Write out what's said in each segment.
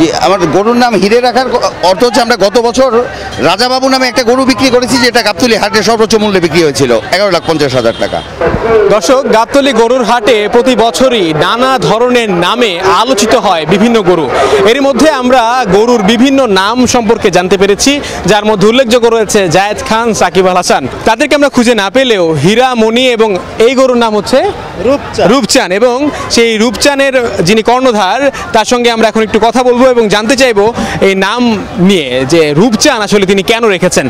জি, আমার গরুর নাম হিরে রাখার অর্থ হচ্ছে আমরা গত বছর রাজাবাবু নামে একটা গরু বিক্রি করেছি, যেটা গাবতলী হাটে সর্বোচ্চ মূল্যে বিক্রি হয়েছিল 11,50,000 টাকা। দর্শক, গাবতলী গরুর হাটে প্রতি বছরই নানা ধরনের নামে আলোচিত হয় বিভিন্ন গরু। এর মধ্যে আমরা গরুর বিভিন্ন নাম সম্পর্কে জানতে পেরেছি, যার মধ্যে উল্লেখযোগ্য রয়েছে জায়েদ খান, সাকিব আল হাসান। তাদেরকে আমরা খুঁজে না পেলেও হীরা, মণি এবং এই গরুর নাম হচ্ছে রূপচান, এবং সেই রূপচানের যিনি কর্ণধার তার সঙ্গে আমরা এখন একটু কথা বলবো এবং জানতে চাইবো এই নাম নিয়ে, যে রূপচান আসলে তিনি কেন রেখেছেন।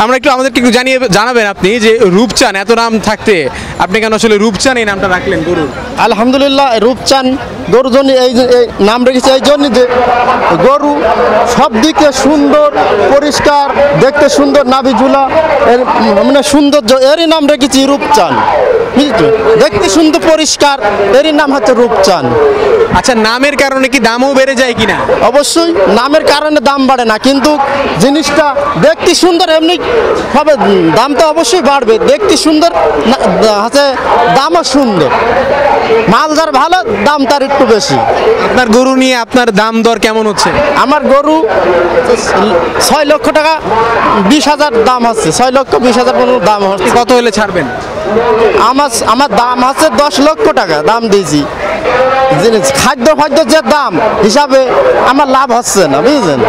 আমরা একটু আমাদেরকে একটু জানাবেন আপনি যে রূপচান এত নাম থাকতে আপনি কেন আসলে রূপচান এই নামটা রাখলেন গরুর? আলহামদুলিল্লাহ, রূপচান গরুর জন্য এই নাম রেখেছে এই জন্য যে গরু সব দিকে সুন্দর, পরিষ্কার, দেখতে সুন্দর, নাভি ঝুলা, মানে সৌন্দর্য, এরই নাম রেখেছি রূপচান। বুঝলি, দেখতে সুন্দর, পরিষ্কার, এরই নাম হচ্ছে রূপচান। আচ্ছা, নামের কারণে কি দামও বেড়ে যায় কিনা? অবশ্যই নামের কারণে দাম বাড়ে না, কিন্তু জিনিসটা দেখতে সুন্দর, এমনি হবে দাম তো অবশ্যই বাড়বে। দেখতে সুন্দর আছে, দামও সুন্দর, মাল যার ভালো, দাম তার একটু বেশি। আপনার গরু নিয়ে আপনার দাম দর কেমন হচ্ছে? আমার গরু 6 লক্ষ টাকা 20,000 দাম হচ্ছে, 6,20,000 পর্যন্ত দাম হচ্ছে। কত হলে ছাড়বেন? আমার দাম আছে 10 লক্ষ টাকা দাম দিয়েছি। খাদ্য যে দাম হিসাবে আমার লাভ হচ্ছে না, বুঝলেন?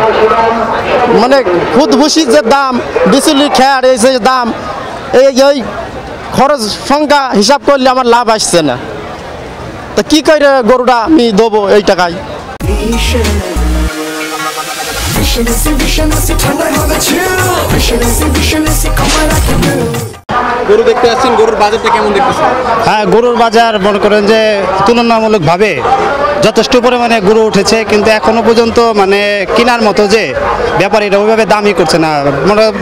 মানে খুদ ভুসির যে দাম, বিচুলি খ্যার, এই যে দাম, এই খরচ সংখ্যা হিসাব করলে আমার লাভ আসছে না। তা কি করে গরুটা আমি দেবো এই টাকায়? গরু দেখতে আসছেন, গরুর বাজারটা কেমন দেখতেছেন? হ্যাঁ, গরুর বাজার মনে করেন যে তুলনামূলকভাবে যথেষ্ট পরিমাণে গরু উঠেছে, কিন্তু এখনো পর্যন্ত মানে কেনার মতো যে ব্যাপারীরা ওইভাবে দামই করছে না।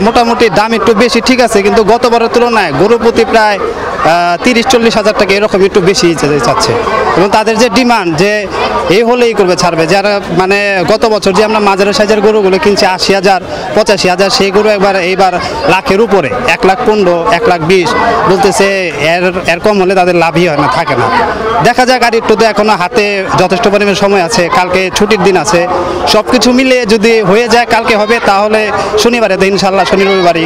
মোটামুটি দাম একটু বেশি, ঠিক আছে, কিন্তু গতবারের তুলনায় গরু প্রতি প্রায় 30-40 হাজার টাকা এরকম একটু বেশি চাচ্ছে। এবং তাদের যে ডিমান্ড যে এই হলেই করবে, ছাড়বে। যারা মানে গত বছর যে আমরা মাঝারি সাইজের গরুগুলো কিনছি 80,000, 85,000, সেই গরু এইবার লাখের উপরে, 1,15,000, 1,20,000 বলতেছে। এর কম হলে তাদের লাভই হয় না, থাকে না। দেখা যাক, আর একটু তো এখনো হাতে যথেষ্ট পরিমাণে সময় আছে, কালকে ছুটির দিন আছে, সব কিছু মিলে যদি হয়ে যায় কালকে হবে, তাহলে শনিবারে তো ইনশাল্লাহ শনি রবিবারই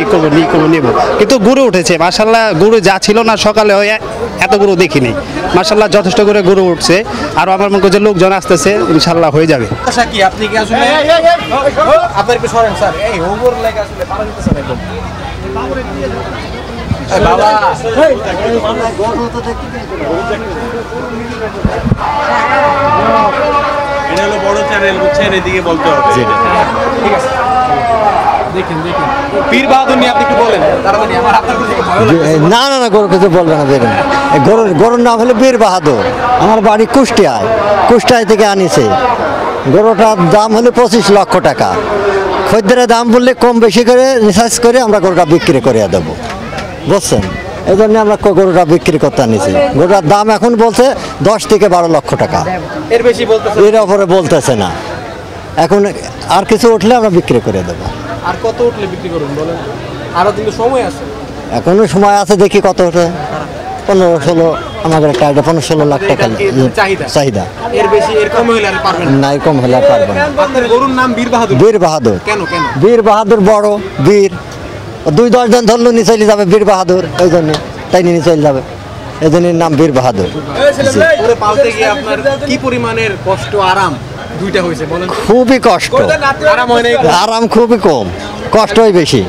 নেব। কিন্তু গরু উঠেছে মাশাল্লাহ, গরু যা ছিল না সকালে এত গরু দেখিনি। মাশাল্লাহ যথেষ্ট করে গরু উঠছে, আর আমার মনে করছে লোকজন আসতেছে, ইনশাল্লাহ হয়ে যাবে। আচ্ছা, কি আপনি কি আসলে আপনার একটু সরেন স্যার, এই ওভার লাইক আসলে পারা দিতেছে না একদম বাবা। এটা হলো বড় চ্যানেল, বুঝছেন? এদিকে বলতে হবে। ঠিক আছে, দেখেন পীর বাহাদুর নিয়ে আপনি কি বলেন? না, গরু কিছু বলবে না। দেখেন, গরুর নাম হলো বীর বাহাদুর। আমার বাড়ি কুষ্টিয়ায় থেকে আনিছে। গরুটার দাম হলো 25 লক্ষ টাকা। খদ্দেরের দাম বললে কম বেশি করে রিসার্চ করে আমরা গরুটা বিক্রি করে দেবো, বুঝছেন? এই জন্য আমরা গরুটা বিক্রি করতে আনিছি। গরুটার দাম এখন বলছে 10 থেকে 12 লক্ষ টাকা, এর বেশি বলতেছে, এর উপরে বলতেছে না। এখন আর কিছু উঠলে আমরা বিক্রি করে দেবো। আর কত উঠলে বিক্রি করুন বলেন? আরো কিন্তু সময় আছে, এখনো সময় আছে, দেখি কত ওঠে। 15-16 আমাদের একটা 15-16 লাখ টাকা চাহিদা। এর বেশি, এর কম হলে আর পারবেন না, এর কম হলে আর পারবেন না। আপনার গরুর নাম বীর বাহাদুর? বীর বাহাদুর। কেন? বীর বাহাদুর বড় বীর, 2-10 জন ধরলো নিয়ে চলে যাবে বীর বাহাদুর, ওই জন্য তাই নিয়ে চলে যাবে, এই জন্য নাম বীর বাহাদুর। পালতে গিয়ে আপনার কি পরিমাণের কষ্ট আরাম দুইটা হয়েছে বলেন? খুবই কষ্ট, আরাম খুবই কম, কষ্টই বেশি।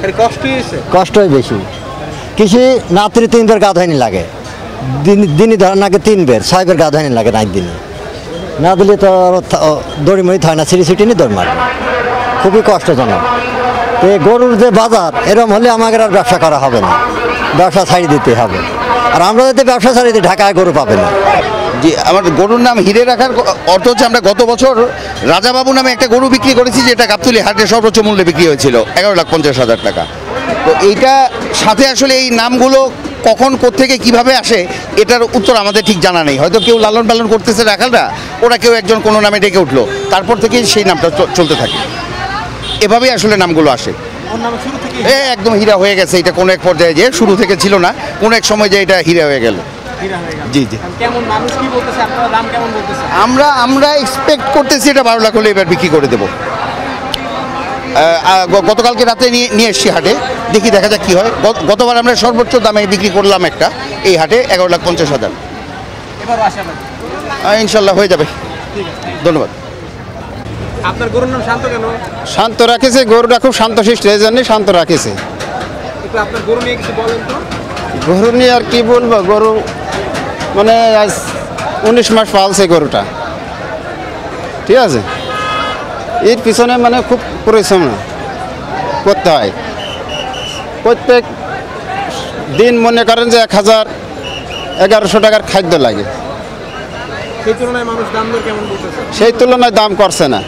কষ্টই বেশি। কৃষি নাত্রি 3 বের গা ধোয়নি লাগে, দিনই ধরেন নাকি 3 বের 6 বের গা ধোয়নি লাগে, নাই দিনে না দিলে তো দড়ি মড়ি হয় না, সিটি নি দৌড় মারবে, খুবই কষ্টজনক। এই গরুর যে বাজার, এরকম হলে আমাদের আর ব্যবসা করা হবে না, ব্যবসা ছাড়িয়ে দিতে হবে। আর আমরা যদি ব্যবসা ছাড়িয়ে দিই, ঢাকায় গরু পাবে না। জি, আমার গরুর নাম হিরে রাখার অর্থ হচ্ছে আমরা গত বছর রাজাবাবু নামে একটা গরু বিক্রি করেছি, যেটা গাবতলী হাটে সর্বোচ্চ মূল্যে বিক্রি হয়েছিল 11,50,000 টাকা। তো এইটা সাথে আসলে এই নামগুলো কখন কোত্থেকে কিভাবে আসে এটার উত্তর আমাদের ঠিক জানা নেই। হয়তো কেউ লালন পালন করতেছে রাখালরা, ওরা কেউ একজন কোনো নামে ডেকে উঠলো, তারপর থেকে সেই নামটা চলতে থাকে। এভাবেই আসলে নামগুলো আসে। একদম হীরা হয়ে গেছে, এটা কোনো এক পর্যায়ে যে শুরু থেকে ছিল না, কোনো এক সময় যে এটা হীরা হয়ে গেল। হীরা হয়ে গেল। জি জি কেমন মানুষ কি বলতেছে, আপনারা দাম কেমন বলতেছে? আমরা এক্সপেক্ট করতেছি এটা 12 লাখ হলে এবার বিক্রি করে দেবো। গতকালকে রাতে নিয়ে এসছি হাটে, দেখি দেখা যাক কী হয়। গতবার আমরা সর্বোচ্চ দামে বিক্রি করলাম একটা এই হাটে 11,50,000। এবারও আশাবাদী। ইনশাল্লাহ হয়ে যাবে। ধন্যবাদ। আপনার গরুর নাম শান্ত কেন? শান্ত রাখেছে, গরুটা খুব শান্তশিষ্ট, এই জন্যই শান্ত রাখেছে। একটু আপনার গরু নিয়ে কিছু বলেন তো। গরু নিয়ে আর কি বলবো, গরু মানে আজ 19 মাস পালছে গরুটা, ঠিক আছে। এর পিছনে মানে খুব পরিশ্রম করতে হয়। প্রত্যেক দিন মনে করেন যে 1,000-1,100 টাকার খাদ্য লাগে, সেই তুলনায় মানুষ দাম দর কেমন বলতেছে? সেই তুলনায় দাম করছে না।